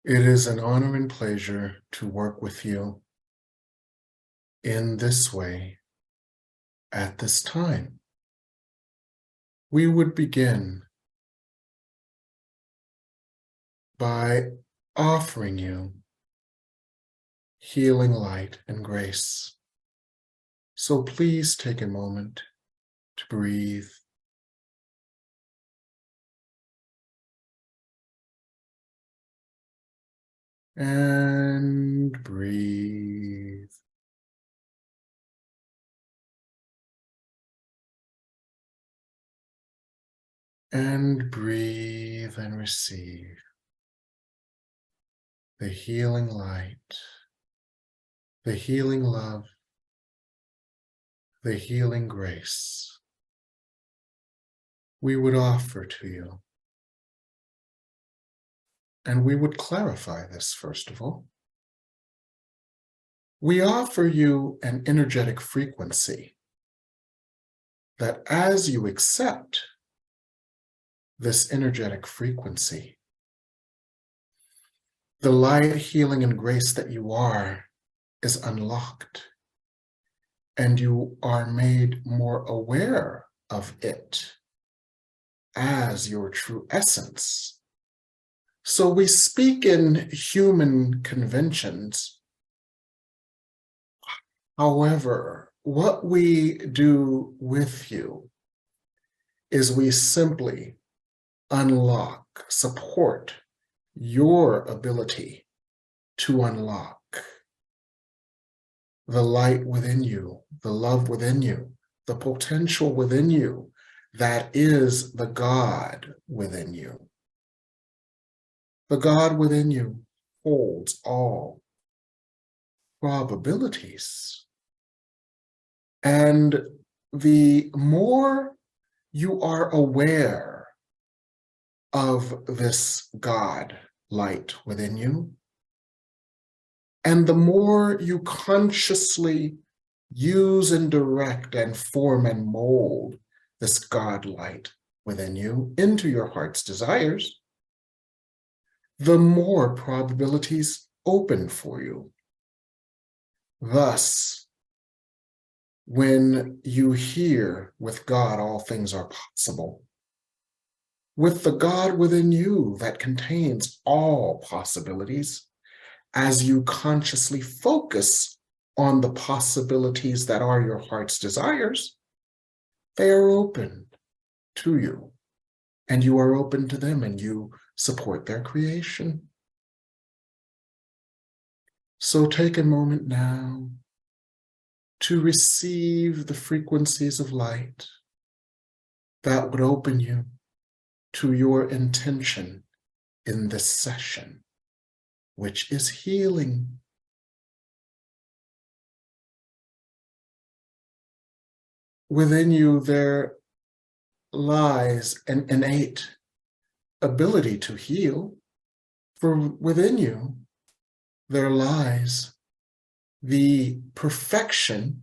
It is an honor and pleasure to work with you in this way at this time. We would begin by offering you healing light and grace. So please take a moment to breathe and breathe. And breathe and receive the healing light, the healing love, the healing grace we would offer to you. And we would clarify this first of all. We offer you an energetic frequency that as you accept this energetic frequency, the light, healing, and grace that you are is unlocked, and you are made more aware of it as your true essence. So we speak in human conventions. However, what we do with you is we simply unlock, support your ability to unlock the light within you, the love within you, the potential within you that is the God within you. The God within you holds all probabilities. And the more you are aware of this God light within you, and the more you consciously use and direct and form and mold this God light within you into your heart's desires, the more probabilities open for you. Thus, when you hear with God all things are possible, with the God within you that contains all possibilities, as you consciously focus on the possibilities that are your heart's desires, they are open to you, and you are open to them, and you support their creation. So take a moment now to receive the frequencies of light that would open you to your intention in this session, which is healing. Within you, there lies an innate ability to heal. For within you, there lies the perfection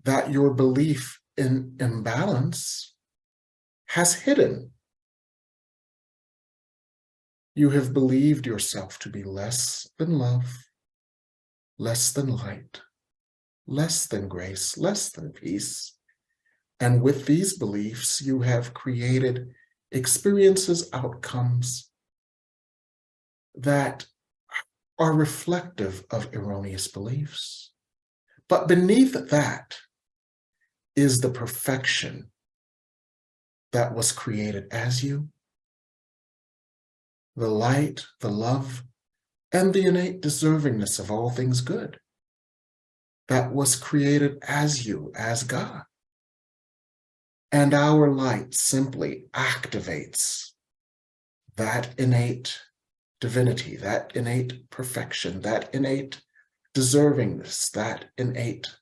that your belief in imbalance has hidden. You have believed yourself to be less than love, less than light, less than grace, less than peace. And with these beliefs, you have created experiences, outcomes that are reflective of erroneous beliefs. But beneath that is the perfection that was created as you, the light, the love, and the innate deservingness of all things good that was created as you, as God. And our light simply activates that innate divinity, that innate perfection, that innate deservingness, that innate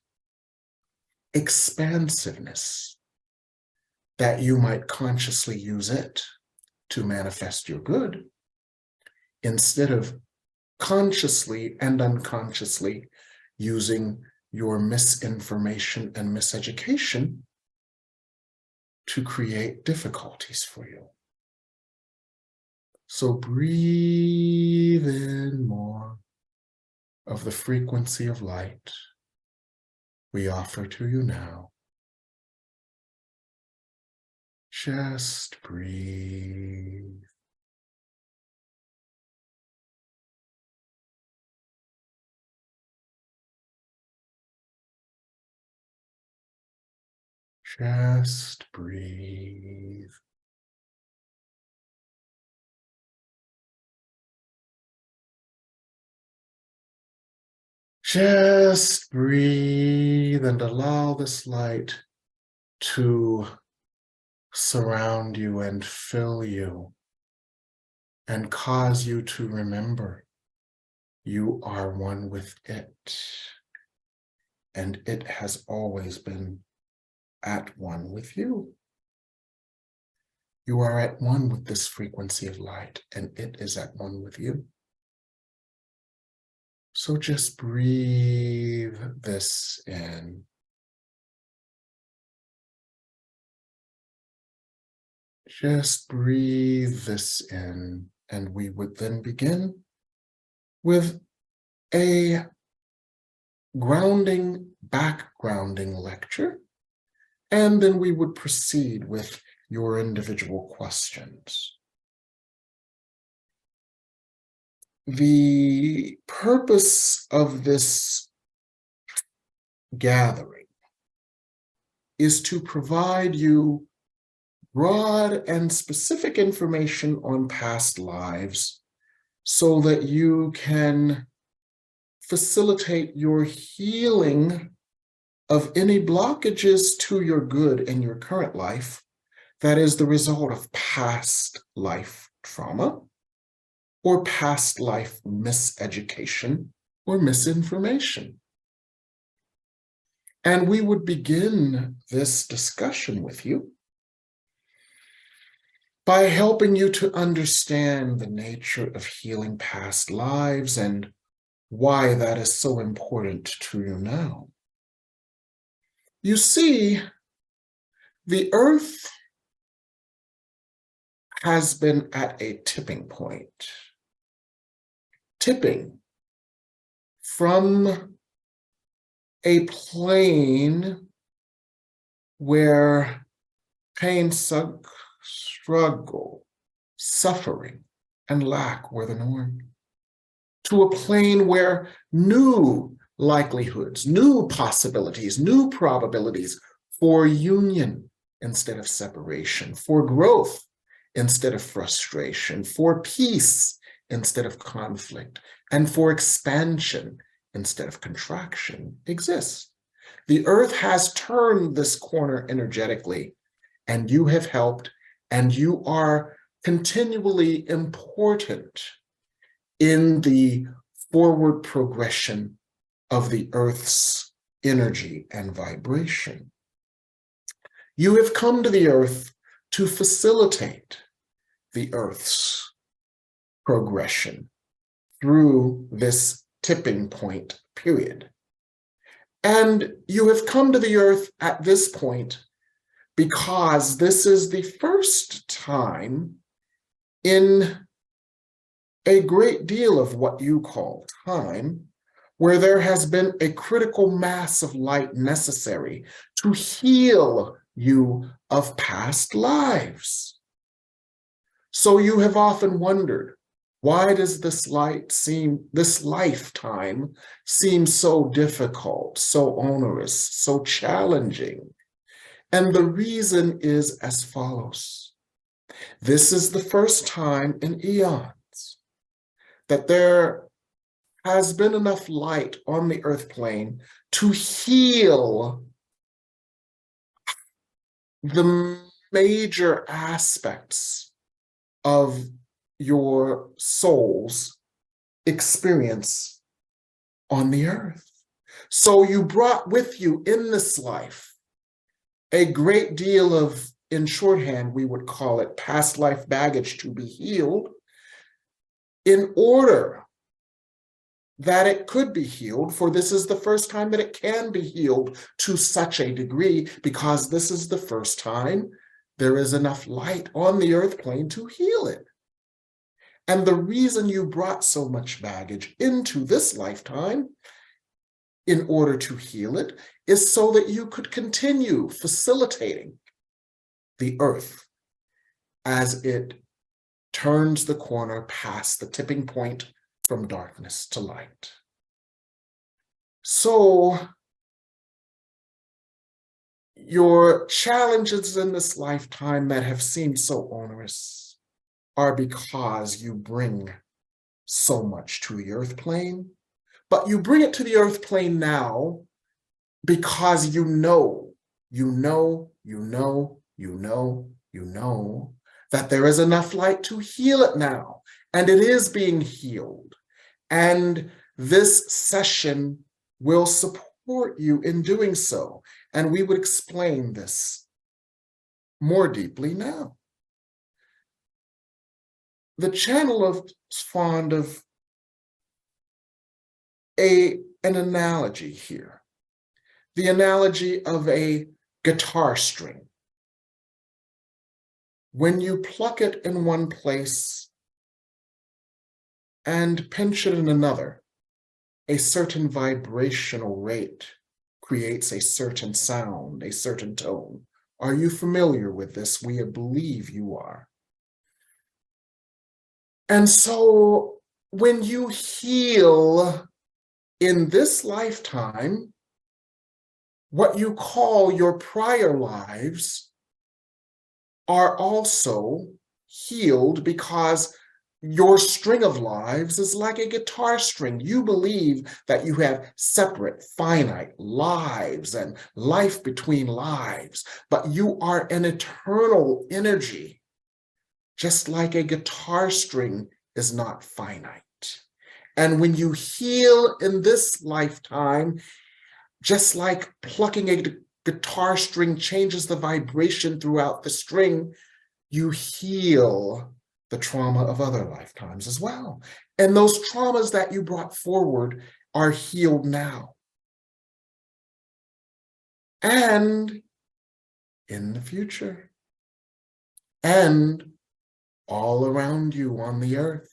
expansiveness, that you might consciously use it to manifest your good, instead of consciously and unconsciously using your misinformation and miseducation to create difficulties for you. So breathe in more of the frequency of light we offer to you now. Just breathe. Just breathe. Just breathe and allow this light to surround you and fill you and cause you to remember you are one with it, and it has always been at one with you. You are at one with this frequency of light, and it is at one with you. So just breathe this in. Just breathe this in, and we would then begin with a backgrounding lecture, and then we would proceed with your individual questions. The purpose of this gathering is to provide you broad and specific information on past lives so that you can facilitate your healing of any blockages to your good in your current life that is the result of past life trauma or past life miseducation or misinformation. And we would begin this discussion with you by helping you to understand the nature of healing past lives and why that is so important to you now. You see, the earth has been at a tipping point, tipping from a plane where pain, struggle, suffering, and lack were the norm, to a plane where new likelihoods, new possibilities, new probabilities for union instead of separation, for growth instead of frustration, for peace instead of conflict, and for expansion instead of contraction exists. The earth has turned this corner energetically, and you have helped, and you are continually important in the forward progression of the earth's energy and vibration. You have come to the earth to facilitate the earth's progression through this tipping point period. And you have come to the earth at this point because this is the first time in a great deal of what you call time where there has been a critical mass of light necessary to heal you of past lives. So you have often wondered, why does this lifetime seem so difficult, so onerous, so challenging? And the reason is as follows. This is the first time in eons that there has been enough light on the earth plane to heal the major aspects of your soul's experience on the earth. So you brought with you in this life a great deal of, in shorthand, we would call it past life baggage to be healed, in order that it could be healed, for this is the first time that it can be healed to such a degree, because this is the first time there is enough light on the earth plane to heal it. And the reason you brought so much baggage into this lifetime in order to heal it is so that you could continue facilitating the earth as it turns the corner past the tipping point from darkness to light. So your challenges in this lifetime that have seemed so onerous are because you bring so much to the earth plane, but you bring it to the earth plane now because you know that there is enough light to heal it now, and it is being healed. And this session will support you in doing so. And we would explain this more deeply now. The channel is fond of an analogy here. The analogy of a guitar string. When you pluck it in one place and pinch it in another, a certain vibrational rate creates a certain sound, a certain tone. Are you familiar with this? We believe you are. And so when you heal in this lifetime, what you call your prior lives are also healed because your string of lives is like a guitar string. You believe that you have separate, finite lives and life between lives, but you are an eternal energy, just like a guitar string is not finite. And when you heal in this lifetime, just like plucking a guitar string changes the vibration throughout the string, you heal the trauma of other lifetimes as well. And those traumas that you brought forward are healed now. And in the future. And all around you on the earth.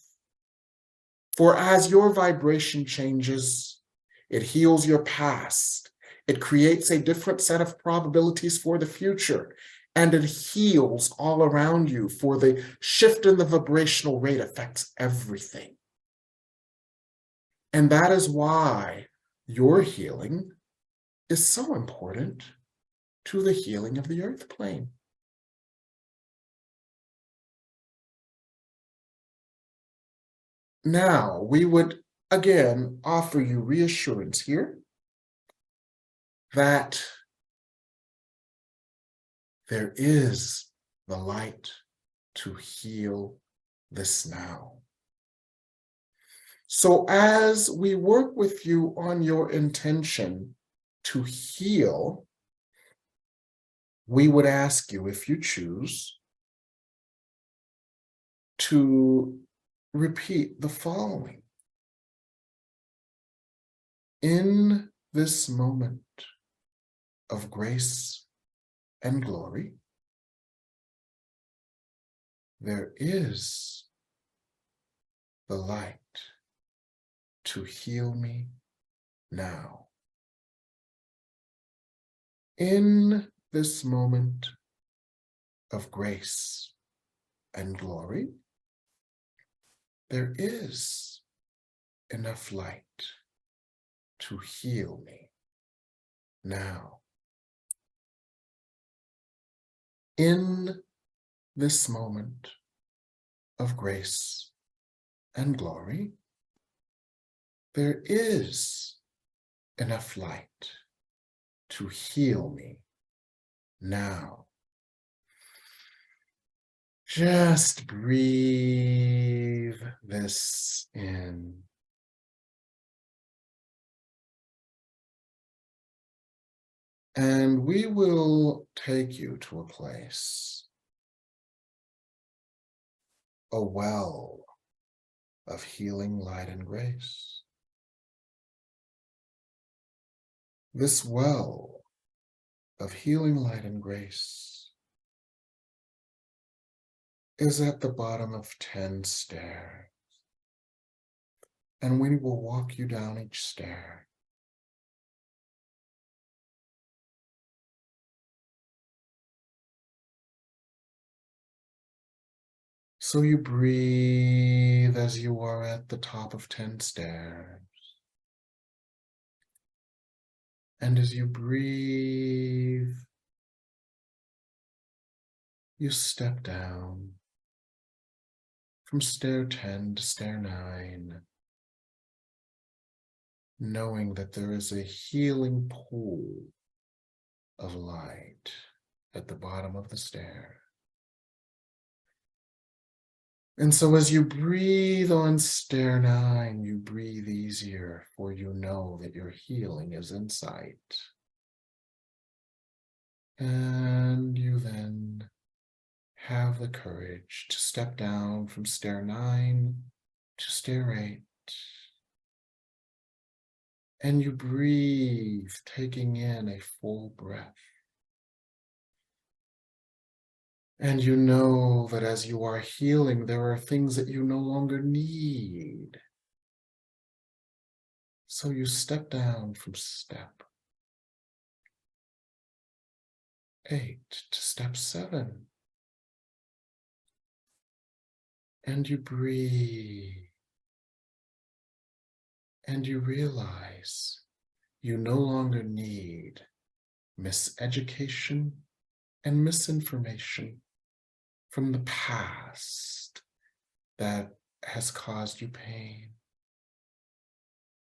For as your vibration changes, it heals your past. It creates a different set of probabilities for the future, and it heals all around you, for the shift in the vibrational rate affects everything. And that is why your healing is so important to the healing of the earth plane. Now, we would again offer you reassurance here that there is the light to heal this now. So as we work with you on your intention to heal, we would ask you, if you choose, to repeat the following. In this moment of grace and glory, there is the light to heal me now. In this moment of grace and glory, there is enough light to heal me now. In this moment of grace and glory, there is enough light to heal me now. Just breathe this in. And we will take you to a place, a well of healing light and grace. This well of healing light and grace is at the bottom of 10 stairs. And we will walk you down each stair. So you breathe as you are at the top of 10 stairs. And as you breathe, you step down from stair 10 to stair 9, knowing that there is a healing pool of light at the bottom of the stair. And so as you breathe on stair 9, you breathe easier, for you know that your healing is in sight. And you then have the courage to step down from stair 9 to stair 8. And you breathe, taking in a full breath. And you know that as you are healing, there are things that you no longer need. So you step down from step 8 to step 7. And you breathe. And you realize you no longer need miseducation and misinformation from the past that has caused you pain.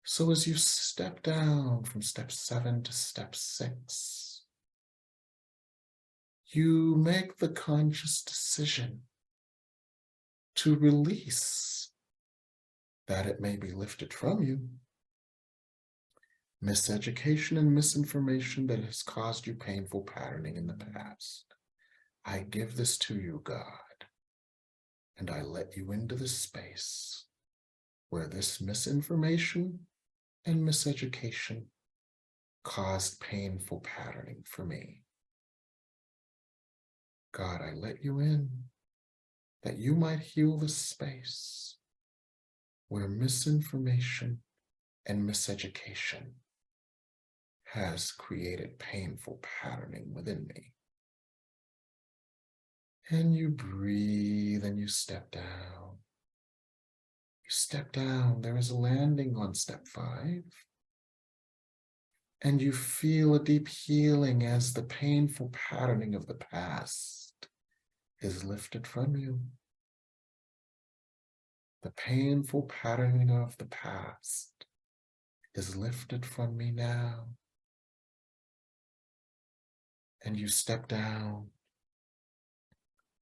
So as you step down from step 7 to step 6, you make the conscious decision to release that it may be lifted from you. Miseducation and misinformation that has caused you painful patterning in the past. I give this to you, God, and I let you into this space where this misinformation and miseducation caused painful patterning for me. God, I let you in that you might heal this space where misinformation and miseducation has created painful patterning within me. And you breathe and you step down. You step down. There is a landing on step 5. And you feel a deep healing as the painful patterning of the past is lifted from you. The painful patterning of the past is lifted from me now. And you step down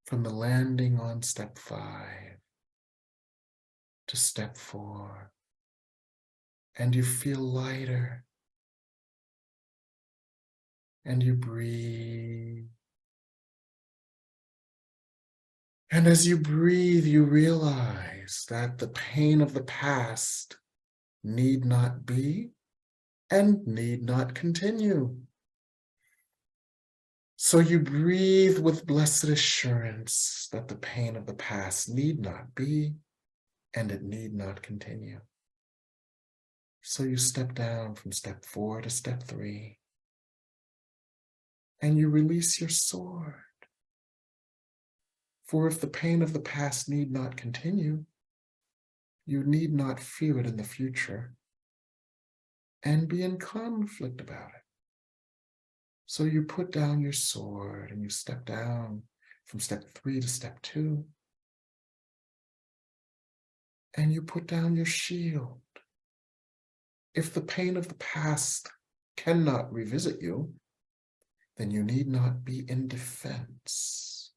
from the landing on step 5 to step 4. And you feel lighter. And you breathe. And as you breathe, you realize that the pain of the past need not be and need not continue. So you breathe with blessed assurance that the pain of the past need not be and it need not continue. So you step down from step 4 to step 3 and you release your sword. For if the pain of the past need not continue, you need not fear it in the future and be in conflict about it. So you put down your sword and you step down from step 3 to step 2. And you put down your shield. If the pain of the past cannot revisit you, then you need not be in defense.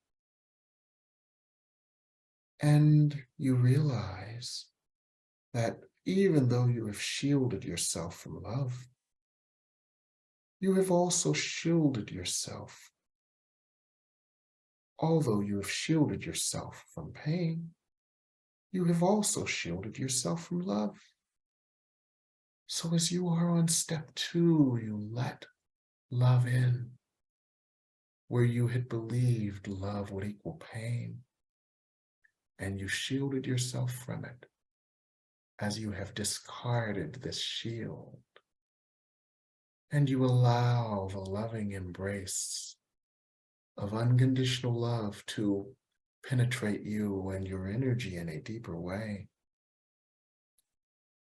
And you realize that even though you have shielded yourself from love, you have also shielded yourself. Although you have shielded yourself from pain, you have also shielded yourself from love. So as you are on step 2, you let love in, where you had believed love would equal pain. and you shielded yourself from it. As you have discarded this shield, and you allow the loving embrace of unconditional love to penetrate you and your energy in a deeper way.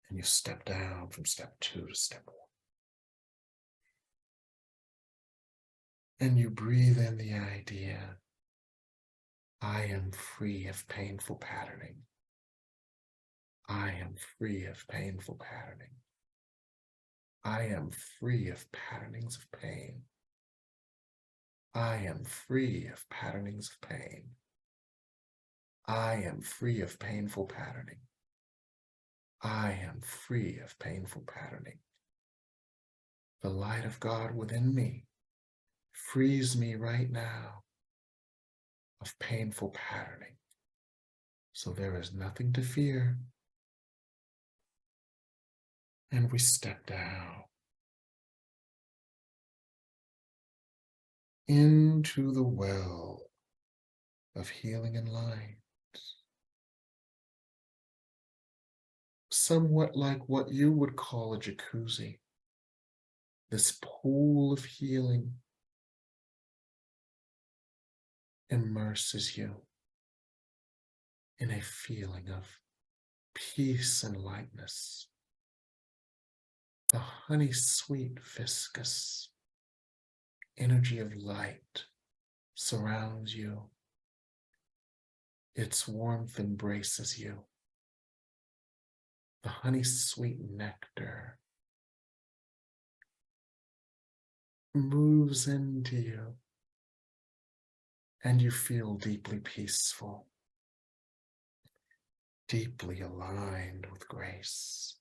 And you step down from step 2 to step 1. And you breathe in the idea, I am free of painful patterning. I am free of painful patterning. I am free of patternings of pain. I am free of patternings of pain. I am free of painful patterning. I am free of painful patterning. The light of God within me frees me right now of painful patterning. So there is nothing to fear. And we step down into the well of healing and light, somewhat like what you would call a jacuzzi. This pool of healing immerses you in a feeling of peace and lightness. The honey sweet viscous energy of light surrounds you. Its warmth embraces you. The honey sweet nectar moves into you, and you feel deeply peaceful, deeply aligned with grace.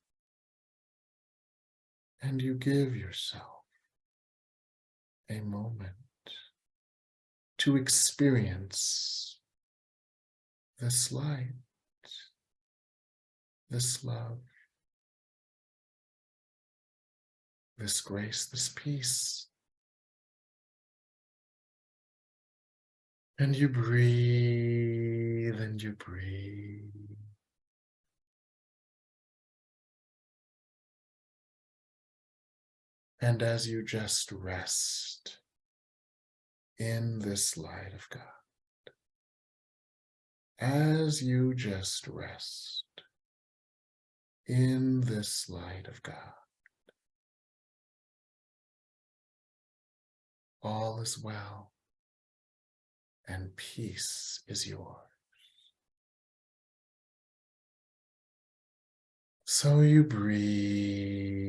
And you give yourself a moment to experience this light, this love, this grace, this peace. And you breathe and you breathe. And as you just rest in this light of God, as you just rest in this light of God, all is well and peace is yours. So you breathe.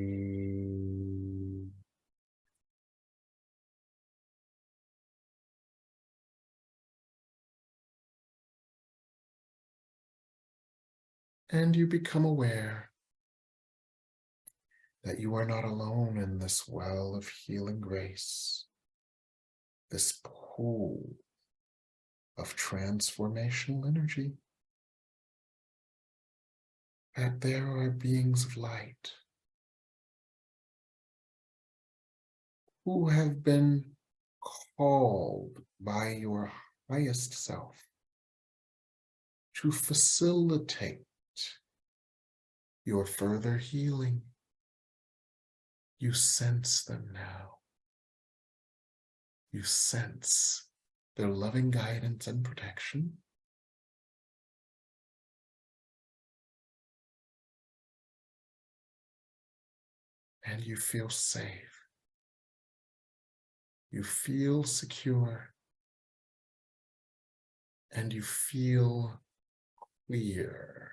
And you become aware that you are not alone in this well of healing grace, this pool of transformational energy, that there are beings of light who have been called by your highest self to facilitate your further healing. You sense them now. You sense their loving guidance and protection. And you feel safe. You feel secure. And you feel clear.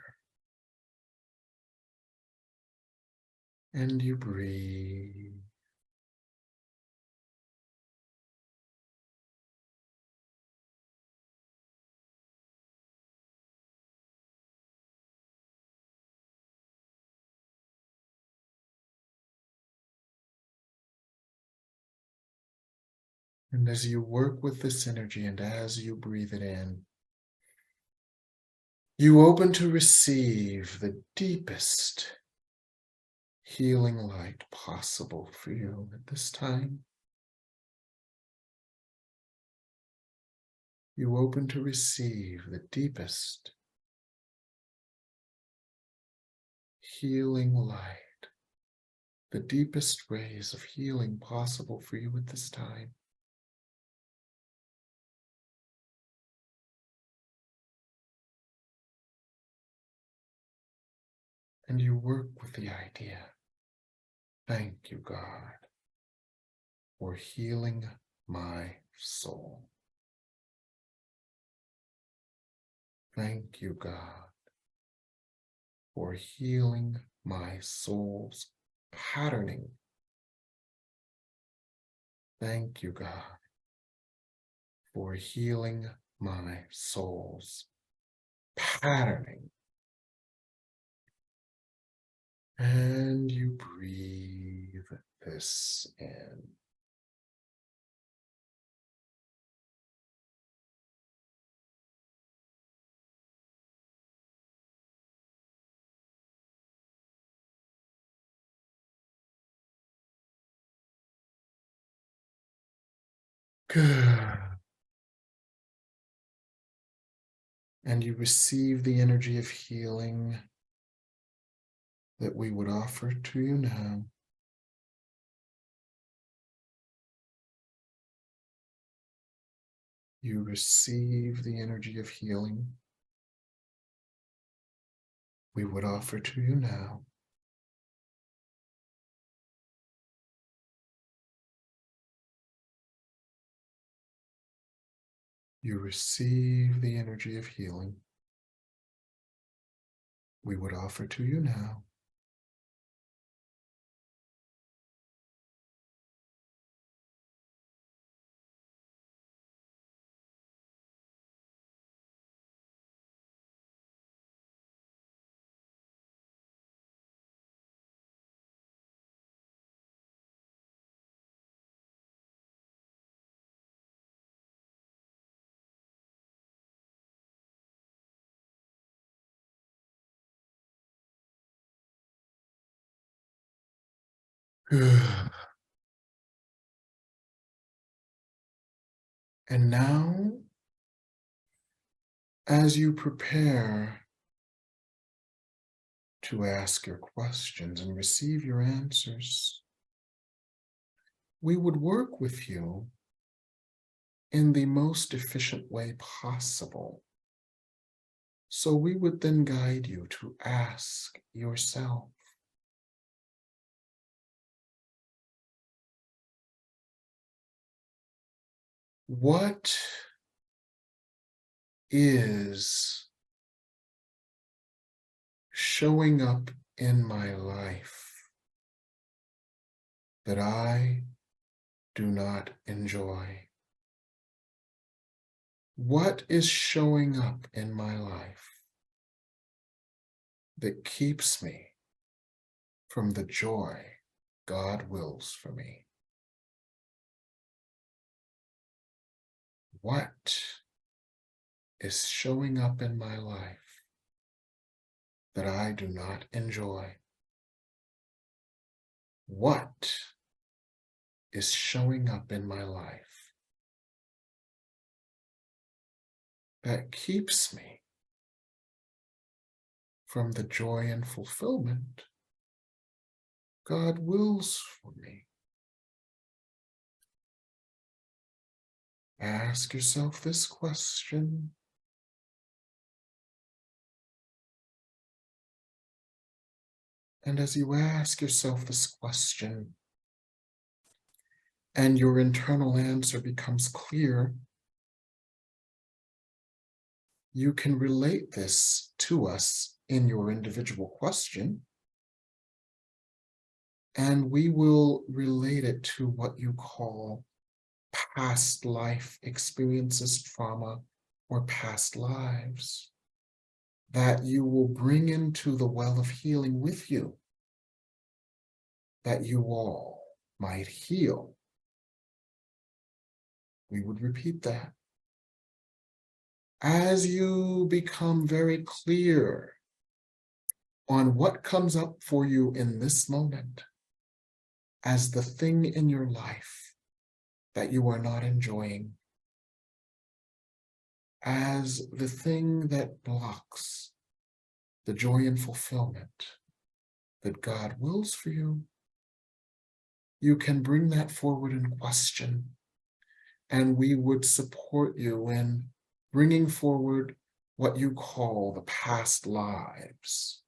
And you breathe. And as you work with this energy and as you breathe it in, you open to receive the deepest healing light possible for you at this time. You open to receive the deepest healing light, the deepest rays of healing possible for you at this time. And you work with the idea. Thank you, God, for healing my soul. Thank you, God, for healing my soul's patterning. Thank you, God, for healing my soul's patterning. And you breathe this in. Good. And you receive the energy of healing that we would offer to you now. You receive the energy of healing we would offer to you now. You receive the energy of healing we would offer to you now. Good. And now, as you prepare to ask your questions and receive your answers, we would work with you in the most efficient way possible. So we would then guide you to ask yourself, what is showing up in my life that I do not enjoy? What is showing up in my life that keeps me from the joy God wills for me? What is showing up in my life that I do not enjoy? What is showing up in my life that keeps me from the joy and fulfillment God wills for me? Ask yourself this question. And as you ask yourself this question, and your internal answer becomes clear, you can relate this to us in your individual question, and we will relate it to what you call past life experiences, trauma, or past lives that you will bring into the well of healing with you, that you all might heal. We would repeat that. As you become very clear on what comes up for you in this moment as the thing in your life that you are not enjoying, as the thing that blocks the joy and fulfillment that God wills for you, you can bring that forward in question, and we would support you in bringing forward what you call the past lives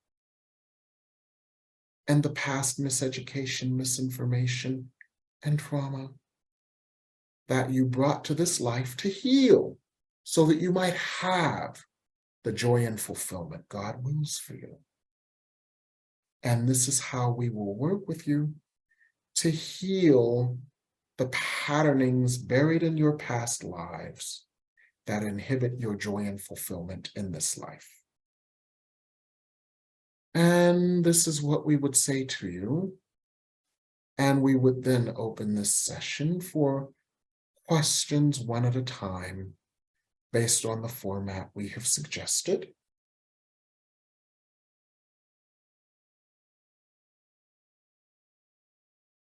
and the past miseducation, misinformation, and trauma that you brought to this life to heal so that you might have the joy and fulfillment God wills for you. And this is how we will work with you to heal the patternings buried in your past lives that inhibit your joy and fulfillment in this life. And this is what we would say to you. And we would then open this session for questions one at a time based on the format we have suggested.